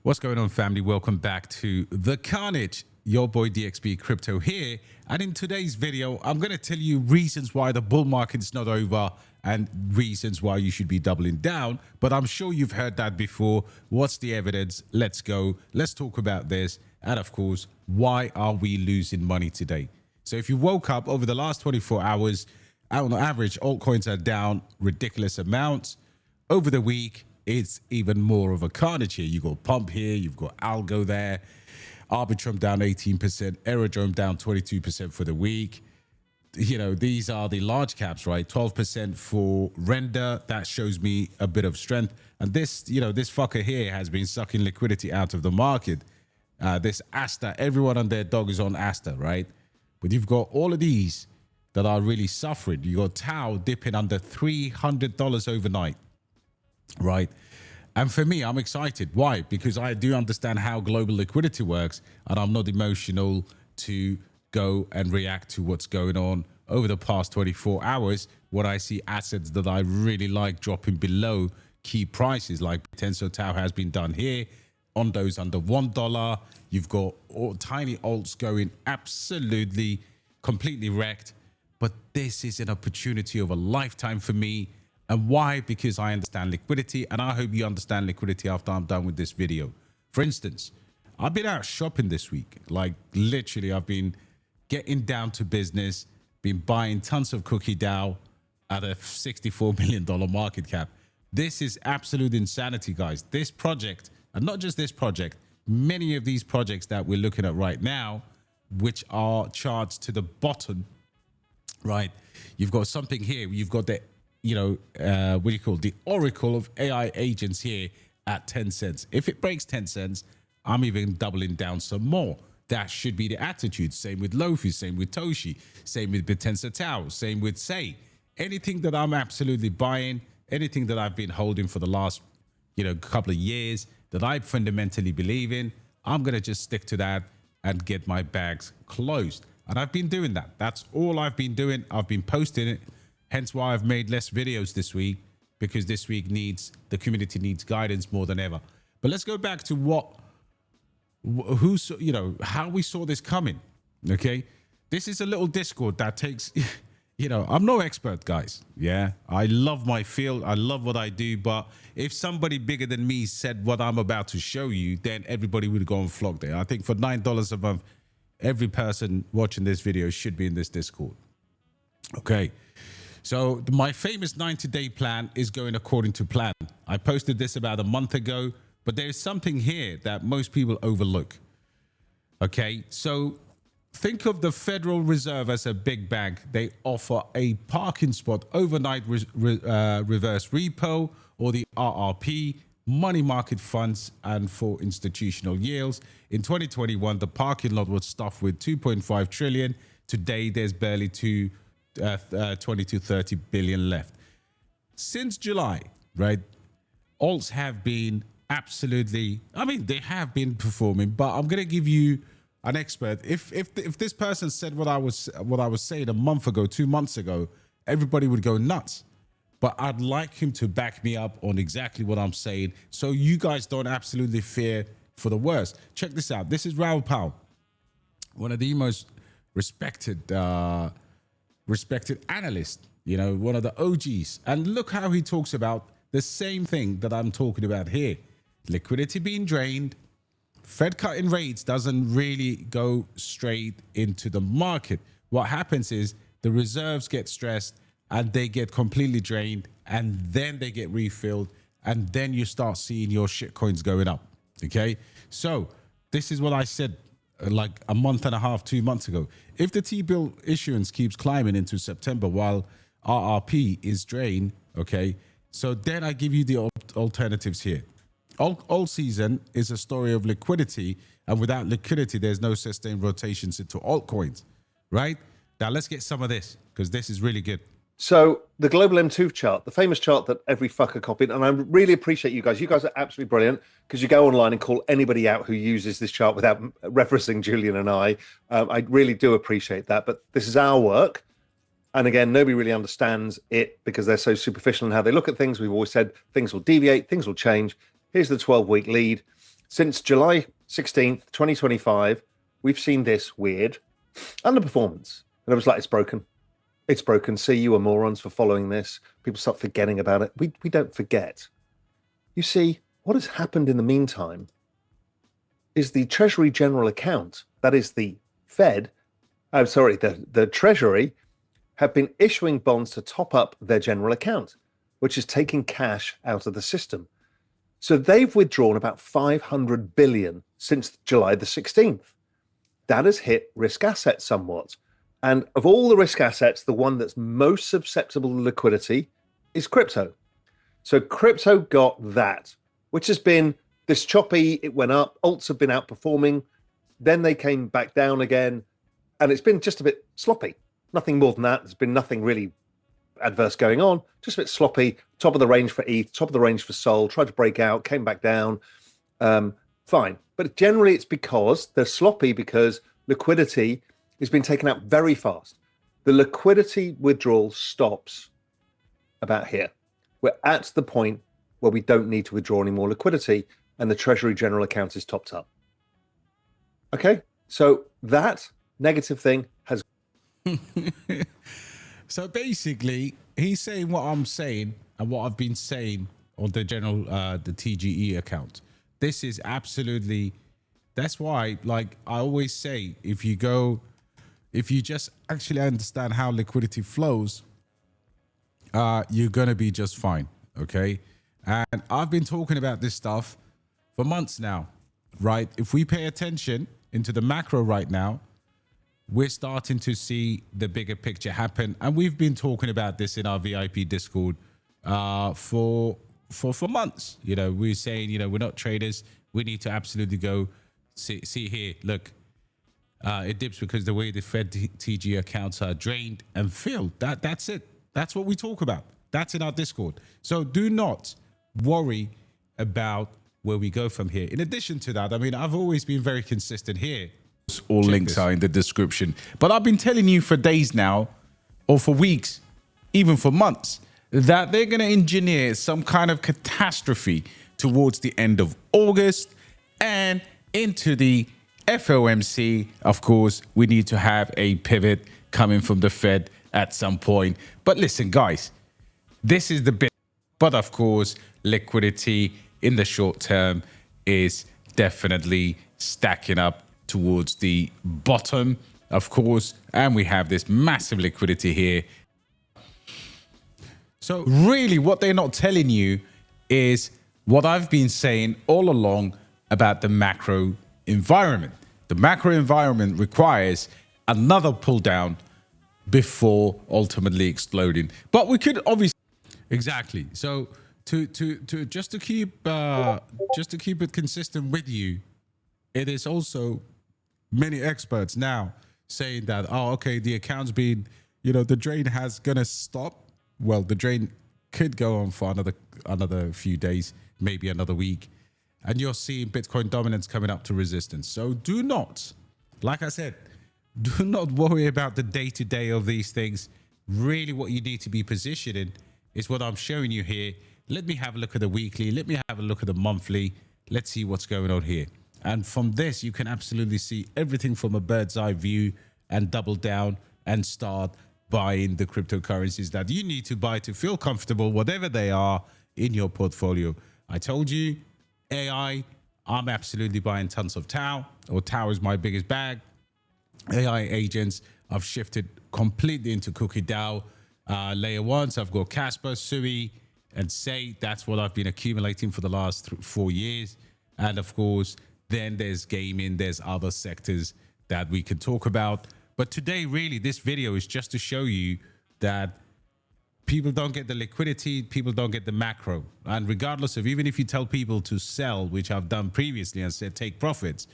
What's going on, family? Welcome back to The Carnage. Your boy DXB Crypto here. And in today's video, I'm going to tell you reasons why the bull market is not over and reasons why you should be doubling down. But I'm sure you've heard that before. What's the evidence? Let's go. Let's talk about this. And of course, why are we losing money today? So if you woke up over the last 24 hours, on average, altcoins are down ridiculous amounts. Over the week, it's even more of a carnage here. You've got Pump here, you've got Algo there, Arbitrum down 18%, Aerodrome down 22% for the week. You know, these are the large caps, right? 12% for Render. That shows me a bit of strength. And this, you know, this fucker here has been sucking liquidity out of the market. This Asta, everyone and their dog is on Asta, right? But you've got all of these that are really suffering. You got Tau dipping under $300 overnight. Right. And for me, I'm excited. Why? Because I do understand how global liquidity works, and I'm not emotional to go and react to what's going on over the past 24 hours when I see assets that I really like dropping below key prices, like Bittensor Tau has been done here. Ondo's under $1. You've got tiny alts going absolutely, completely wrecked. But this is an opportunity of a lifetime for me. And why? Because I understand liquidity, and I hope you understand liquidity after I'm done with this video. For instance, I've been out shopping this week. Like literally, I've been getting down to business, been buying tons of cookie dough at a $64 million market cap. This is absolute insanity, guys. This project, and not just this project, many of these projects that we're looking at right now, which are charts to the bottom, right? You've got something here. You've got the what do you call it? The oracle of AI agents here at 10 cents. If it breaks 10 cents, I'm even doubling down some more. That should be the attitude. Same with Lofi, same with Toshi, same with Bittensor Tau, same with Say. Anything that I'm absolutely buying, anything that I've been holding for the last, couple of years that I fundamentally believe in, I'm going to just stick to that and get my bags closed. And I've been doing that. That's all I've been doing. I've been posting it. Hence why I've made less videos this week, because this week the community needs guidance more than ever. But let's go back to how we saw this coming. Okay. This is a little Discord that takes, I'm no expert, guys. Yeah. I love my field. I love what I do. But if somebody bigger than me said what I'm about to show you, then everybody would go and flock there. I think for $9 a month, every person watching this video should be in this Discord. Okay. So my famous 90-day plan is going according to plan. I posted this about a month ago, but there's something here that most people overlook. Okay, so think of the Federal Reserve as a big bank. They offer a parking spot, overnight reverse repo, or the RRP, money market funds, and for institutional yields. In 2021, the parking lot was stuffed with 2.5 trillion. Today, there's barely 20 to 30 billion left. Since July, right, alts have been absolutely, they have been performing, but I'm going to give you an expert. If this person said what I was saying a month ago, 2 months ago, everybody would go nuts. But I'd like him to back me up on exactly what I'm saying, so you guys don't absolutely fear for the worst. Check this out. This is Raoul Pal, one of the most respected analyst, one of the OGs. And look how he talks about the same thing that I'm talking about here. Liquidity being drained. Fed cutting rates doesn't really go straight into the market. What happens is the reserves get stressed and they get completely drained, and then they get refilled, and then you start seeing your shit coins going up. Okay. So this is what I said like a month and a half, 2 months ago. If the T-bill issuance keeps climbing into September while RRP is drained, okay, so then I give you the alternatives here. All season is a story of liquidity, and without liquidity, there's no sustained rotations into altcoins, right? Now let's get some of this, because this is really good. So the global M2 chart, the famous chart that every fucker copied, and I really appreciate you guys. You guys are absolutely brilliant, because you go online and call anybody out who uses this chart without referencing Julian and I. I really do appreciate that, but this is our work. And again, nobody really understands it because they're so superficial in how they look at things. We've always said things will deviate, things will change. Here's the 12-week lead. Since July 16th, 2025, we've seen this weird underperformance. And I was like, it's broken. It's broken. See, you are morons for following this. People start forgetting about it. We don't forget. You see, what has happened in the meantime is the Treasury General Account, that is the Fed, the Treasury, have been issuing bonds to top up their general account, which is taking cash out of the system. So they've withdrawn about 500 billion since July the 16th. That has hit risk assets somewhat. And of all the risk assets, the one that's most susceptible to liquidity is crypto. So crypto got that, which has been this choppy. It went up. Alts have been outperforming. Then they came back down again. And it's been just a bit sloppy. Nothing more than that. There's been nothing really adverse going on. Just a bit sloppy. Top of the range for ETH, top of the range for Sol. Tried to break out, came back down. Fine. But generally it's because they're sloppy because liquidity has been taken out very fast. The liquidity withdrawal stops about here. We're at the point where we don't need to withdraw any more liquidity and the Treasury General Account is topped up. Okay, so that negative thing has... So basically, he's saying what I'm saying and what I've been saying on the general, the TGE account. This is absolutely... That's why, like I always say, if you just actually understand how liquidity flows, you're going to be just fine, okay? And I've been talking about this stuff for months now, right? If we pay attention into the macro right now, we're starting to see the bigger picture happen. And we've been talking about this in our VIP Discord for months. You know, we're saying, you know, we're not traders. We need to absolutely go see here, look. It dips because the way the Fed TG accounts are drained and filled. That's it. That's what we talk about. That's in our Discord. So do not worry about where we go from here. In addition to that, I mean, I've always been very consistent here. All links are in the description. But I've been telling you for days now, or for weeks, even for months, that they're going to engineer some kind of catastrophe towards the end of August and into the FOMC. Of course, we need to have a pivot coming from the Fed at some point. But listen, guys, this is the bit. But of course, liquidity in the short term is definitely stacking up towards the bottom, of course. And we have this massive liquidity here. So really what they're not telling you is what I've been saying all along about the macro environment. The macro environment requires another pull down before ultimately exploding. But we could obviously... Exactly. So just to keep it consistent with you, it is also many experts now saying that, oh, okay, the account's been, you know, the drain has gonna stop. Well, the drain could go on for another few days, maybe another week. And you're seeing Bitcoin dominance coming up to resistance. So do not, like I said, do not worry about the day-to-day of these things. Really what you need to be positioning is what I'm showing you here. Let me have a look at the weekly. Let me have a look at the monthly. Let's see what's going on here. And from this, you can absolutely see everything from a bird's eye view and double down and start buying the cryptocurrencies that you need to buy to feel comfortable, whatever they are in your portfolio. I told you, AI, I'm absolutely buying tons of Tau, or Tau is my biggest bag. AI agents, I've shifted completely into Cookie DAO. Layer ones, I've got Kaspa, Sui, and Say. That's what I've been accumulating for the last 4 years. And of course, then there's gaming, there's other sectors that we can talk about. But today, really, this video is just to show you that people don't get the liquidity, people don't get the macro. And regardless of, even if you tell people to sell, which I've done previously and said take profits,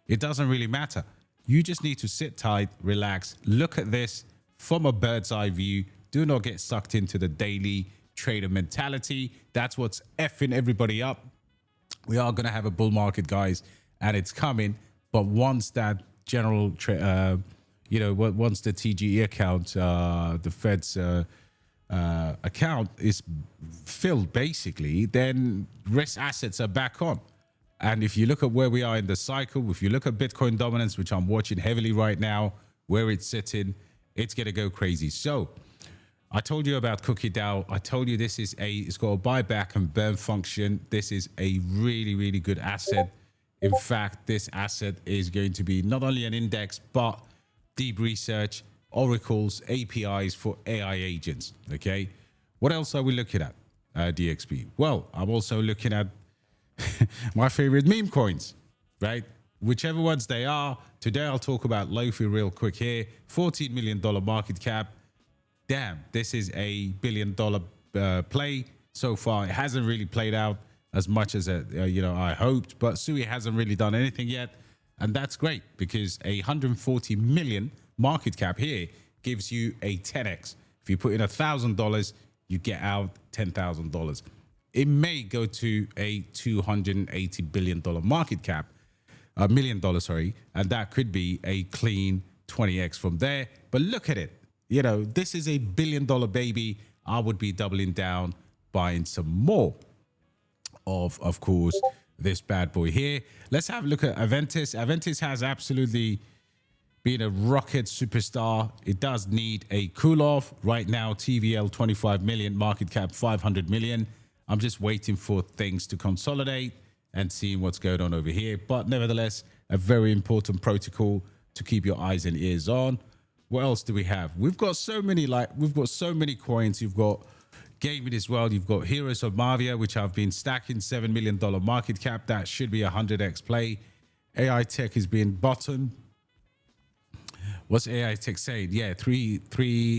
it doesn't really matter. You just need to sit tight, relax, look at this from a bird's eye view. Do not get sucked into the daily trader mentality. That's what's effing everybody up. We are going to have a bull market, guys, and it's coming. But once that general, once the TGE account, the Fed's account is filled, basically, then risk assets are back on. And if you look at where we are in the cycle, if you look at Bitcoin dominance, which I'm watching heavily right now, where it's sitting, it's going to go crazy. So I told you about Cookie DAO. I told you it's got a buyback and burn function. This is a really, really good asset. In fact, this asset is going to be not only an index, but deep research, oracles, APIs for AI agents. Okay. What else are we looking at, DXB? Well, I'm also looking at my favorite meme coins, right? Whichever ones they are. Today, I'll talk about Lofi real quick here. $14 million market cap. Damn, this is a $1 billion play so far. It hasn't really played out as much as I hoped, but Sui hasn't really done anything yet, and that's great because a 140 million market cap here gives you a 10x. If you put in $1,000, you get out $10,000. It may go to a $280 billion market cap, $1 million, sorry, and that could be a clean 20x from there. But look at it. You know, this is a $1 billion baby. I would be doubling down, buying some more of course, this bad boy here. Let's have a look at Aventis. Aventis has absolutely been a rocket superstar. It does need a cool off right now. TVL 25 million, market cap 500 million. I'm just waiting for things to consolidate and seeing what's going on over here. But nevertheless, a very important protocol to keep your eyes and ears on. What else do we have? We've got so many coins. You've got gaming as well. You've got Heroes of Mavia, which I've been stacking, $7 million market cap. That should be a 100x play. AI Tech is being bottomed. What's AI Tech saying? Yeah, three.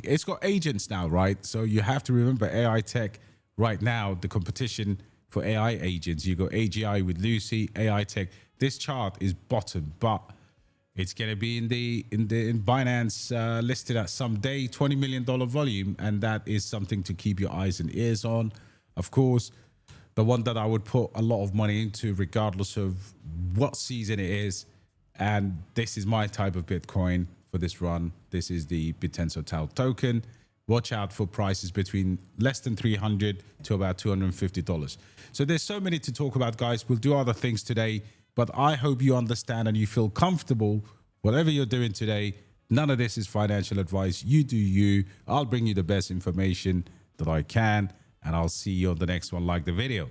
It's got agents now, right? So you have to remember AI Tech right now, the competition for AI agents. You got AGI with Lucy, AI Tech. This chart is bottom, but it's going to be in Binance listed at some day, $20 million volume, and that is something to keep your eyes and ears on. Of course, the one that I would put a lot of money into, regardless of what season it is, and this is my type of Bitcoin for this run. This is the Bittensor Tau token. Watch out for prices between less than $300 to about $250. So there's so many to talk about, guys. We'll do other things today, but I hope you understand and you feel comfortable. Whatever you're doing today, none of this is financial advice. You do you. I'll bring you the best information that I can, and I'll see you on the next one. Like the video.